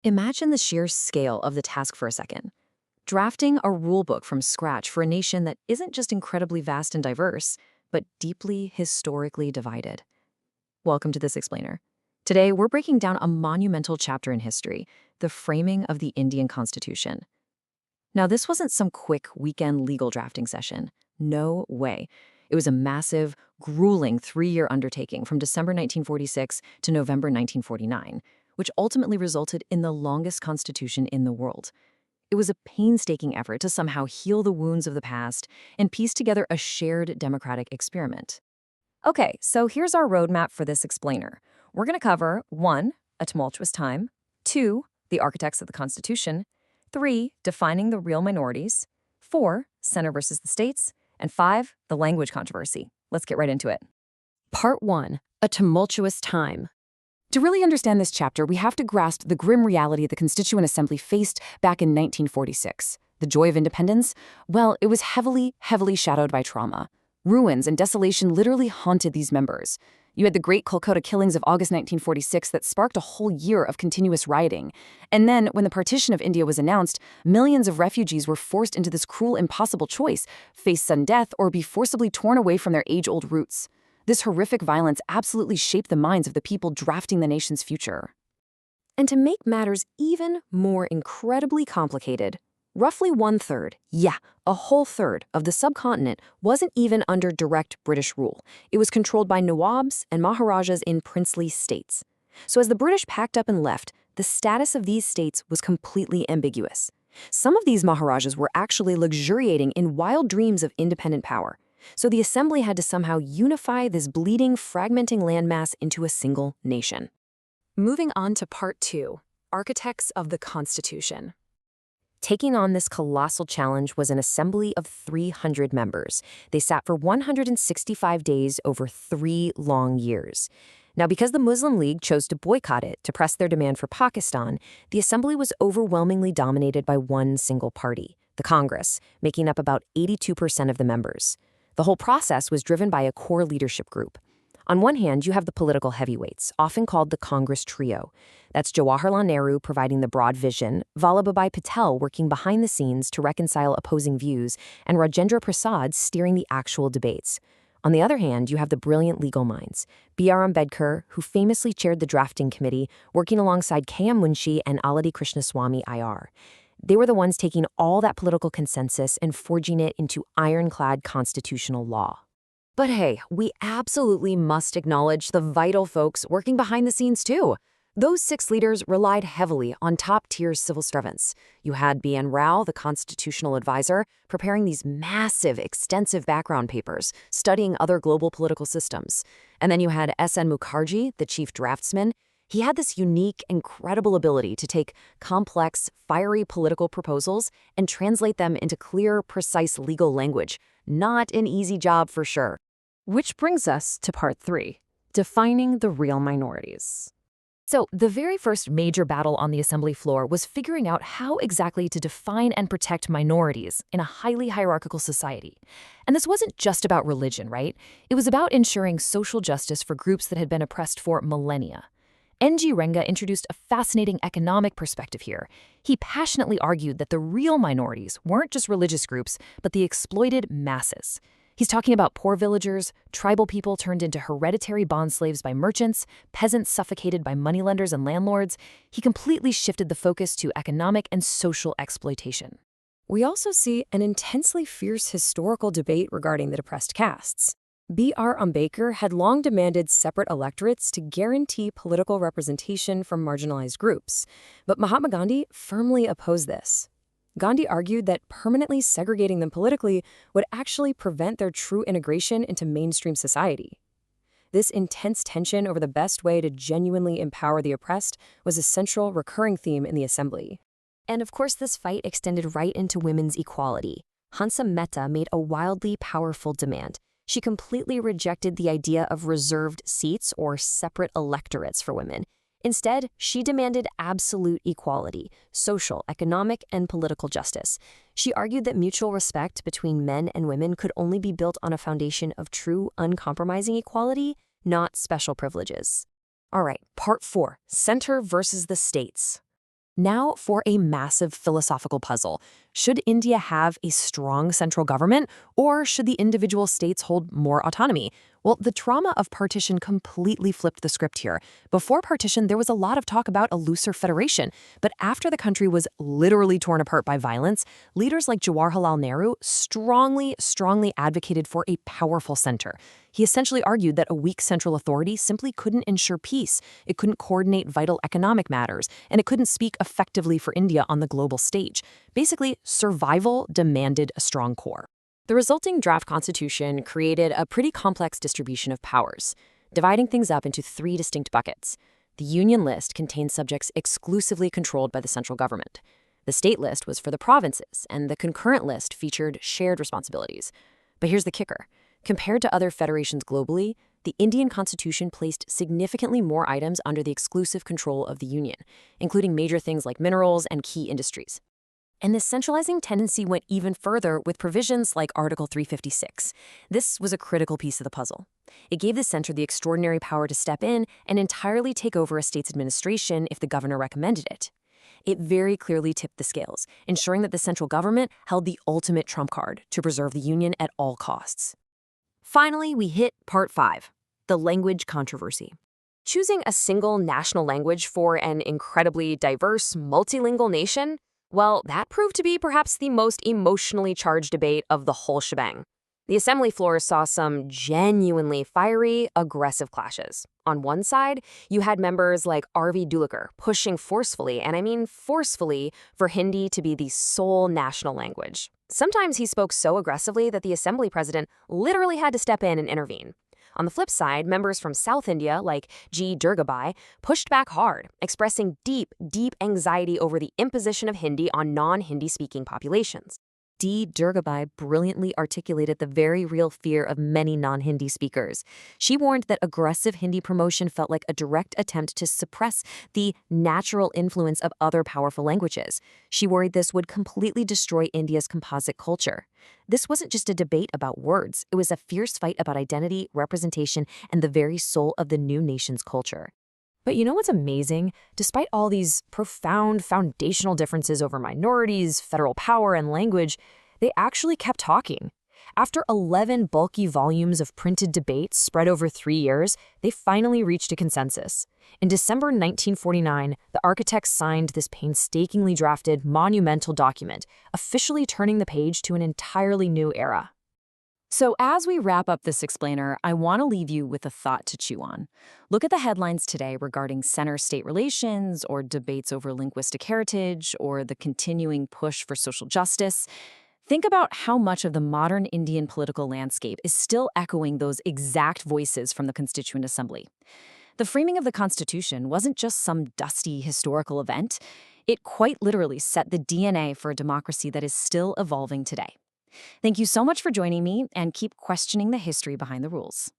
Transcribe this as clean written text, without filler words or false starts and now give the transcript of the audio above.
Imagine the sheer scale of the task for a second. Drafting a rulebook from scratch for a nation that isn't just incredibly vast and diverse, but deeply historically divided. Welcome to This Explainer. Today, we're breaking down a monumental chapter in history, the framing of the Indian Constitution. Now, this wasn't some quick weekend legal drafting session. No way. It was a massive, grueling 3-year undertaking from December 1946 to November 1949, which ultimately resulted in the longest constitution in the world. It was a painstaking effort to somehow heal the wounds of the past and piece together a shared democratic experiment. Okay, so here's our roadmap for This Explainer. We're going to cover 1. A tumultuous time, 2. The architects of the Constitution, 3. Defining the real minorities, 4. Center versus the states, and 5. The language controversy. Let's get right into it. Part 1. A tumultuous time. To really understand this chapter, we have to grasp the grim reality the Constituent Assembly faced back in 1946. The joy of independence? Well, it was heavily shadowed by trauma. Ruins and desolation literally haunted these members. You had the Great Kolkata killings of August 1946 that sparked a whole year of continuous rioting. And then, when the partition of India was announced, millions of refugees were forced into this cruel, impossible choice: face sudden death or be forcibly torn away from their age-old roots. This horrific violence absolutely shaped the minds of the people drafting the nation's future. And to make matters even more incredibly complicated, roughly 1/3, a whole third of the subcontinent wasn't even under direct British rule. It was controlled by Nawabs and Maharajas in princely states. So as the British packed up and left, the status of these states was completely ambiguous. Some of these Maharajas were actually luxuriating in wild dreams of independent power. So the assembly had to somehow unify this bleeding, fragmenting landmass into a single nation. Moving on to Part 2, Architects of the Constitution. Taking on this colossal challenge was an assembly of 300 members. They sat for 165 days over 3 long years. Now, because the Muslim League chose to boycott it to press their demand for Pakistan, the assembly was overwhelmingly dominated by one single party, the Congress, making up about 82% of the members. The whole process was driven by a core leadership group. On one hand, you have the political heavyweights, often called the Congress Trio. That's Jawaharlal Nehru providing the broad vision, Vallabhbhai Patel working behind the scenes to reconcile opposing views, and Rajendra Prasad steering the actual debates. On the other hand, you have the brilliant legal minds, B.R. Ambedkar, who famously chaired the drafting committee, working alongside K.M. Munshi and Aladi Krishnaswamy IR. They were the ones taking all that political consensus and forging it into ironclad constitutional law. But hey, we absolutely must acknowledge the vital folks working behind the scenes too. Those 6 leaders relied heavily on top-tier civil servants. You had B.N. Rao, the constitutional advisor, preparing these massive, extensive background papers, studying other global political systems. And then you had S.N. Mukherjee, the chief draftsman. He had this unique, incredible ability to take complex, fiery political proposals and translate them into clear, precise legal language. Not an easy job for sure. Which brings us to Part 3, Defining the Real Minorities. So, the very first major battle on the assembly floor was figuring out how exactly to define and protect minorities in a highly hierarchical society. And this wasn't just about religion, right? It was about ensuring social justice for groups that had been oppressed for millennia. N.G. Renga introduced a fascinating economic perspective here. He passionately argued that the real minorities weren't just religious groups, but the exploited masses. He's talking about poor villagers, tribal people turned into hereditary bond slaves by merchants, peasants suffocated by moneylenders and landlords. He completely shifted the focus to economic and social exploitation. We also see an intensely fierce historical debate regarding the depressed castes. B.R. Ambedkar had long demanded separate electorates to guarantee political representation from marginalized groups, but Mahatma Gandhi firmly opposed this. Gandhi argued that permanently segregating them politically would actually prevent their true integration into mainstream society. This intense tension over the best way to genuinely empower the oppressed was a central, recurring theme in the assembly. And of course, this fight extended right into women's equality. Hansa Mehta made a wildly powerful demand. She completely rejected the idea of reserved seats or separate electorates for women. Instead, she demanded absolute equality, social, economic, and political justice. She argued that mutual respect between men and women could only be built on a foundation of true, uncompromising equality, not special privileges. All right, Part 4, Center versus the States. Now for a massive philosophical puzzle. Should India have a strong central government, or should the individual states hold more autonomy? Well, the trauma of partition completely flipped the script here. Before partition, there was a lot of talk about a looser federation, but after the country was literally torn apart by violence, leaders like Jawaharlal Nehru strongly advocated for a powerful center. He essentially argued that a weak central authority simply couldn't ensure peace, it couldn't coordinate vital economic matters, and it couldn't speak effectively for India on the global stage. Basically, survival demanded a strong core. The resulting draft constitution created a pretty complex distribution of powers, dividing things up into three distinct buckets. The Union list contained subjects exclusively controlled by the central government. The state list was for the provinces, and the concurrent list featured shared responsibilities. But here's the kicker. Compared to other federations globally, the Indian constitution placed significantly more items under the exclusive control of the Union, including major things like minerals and key industries. And this centralizing tendency went even further with provisions like Article 356. This was a critical piece of the puzzle. It gave the center the extraordinary power to step in and entirely take over a state's administration if the governor recommended it. It very clearly tipped the scales, ensuring that the central government held the ultimate trump card to preserve the union at all costs. Finally, we hit Part 5, the language controversy. Choosing a single national language for an incredibly diverse, multilingual nation? Well, that proved to be perhaps the most emotionally charged debate of the whole shebang. The assembly floor saw some genuinely fiery, aggressive clashes. On one side, you had members like R.V. Dulekar pushing forcefully, and I mean forcefully, for Hindi to be the sole national language. Sometimes he spoke so aggressively that the assembly president literally had to step in and intervene. On the flip side, members from South India, like G. Durgabai, pushed back hard, expressing deep anxiety over the imposition of Hindi on non-Hindi-speaking populations. D. Durgabai brilliantly articulated the very real fear of many non-Hindi speakers. She warned that aggressive Hindi promotion felt like a direct attempt to suppress the natural influence of other powerful languages. She worried this would completely destroy India's composite culture. This wasn't just a debate about words. It was a fierce fight about identity, representation, and the very soul of the new nation's culture. But you know what's amazing? Despite all these profound foundational differences over minorities, federal power, and language, they actually kept talking. After 11 bulky volumes of printed debates spread over 3 years, they finally reached a consensus. In December 1949, the architects signed this painstakingly drafted, monumental document, officially turning the page to an entirely new era. So as we wrap up this explainer, I want to leave you with a thought to chew on. Look at the headlines today regarding center-state relations or debates over linguistic heritage or the continuing push for social justice. Think about how much of the modern Indian political landscape is still echoing those exact voices from the Constituent Assembly. The framing of the Constitution wasn't just some dusty historical event. It quite literally set the DNA for a democracy that is still evolving today. Thank you so much for joining me, and keep questioning the history behind the rules.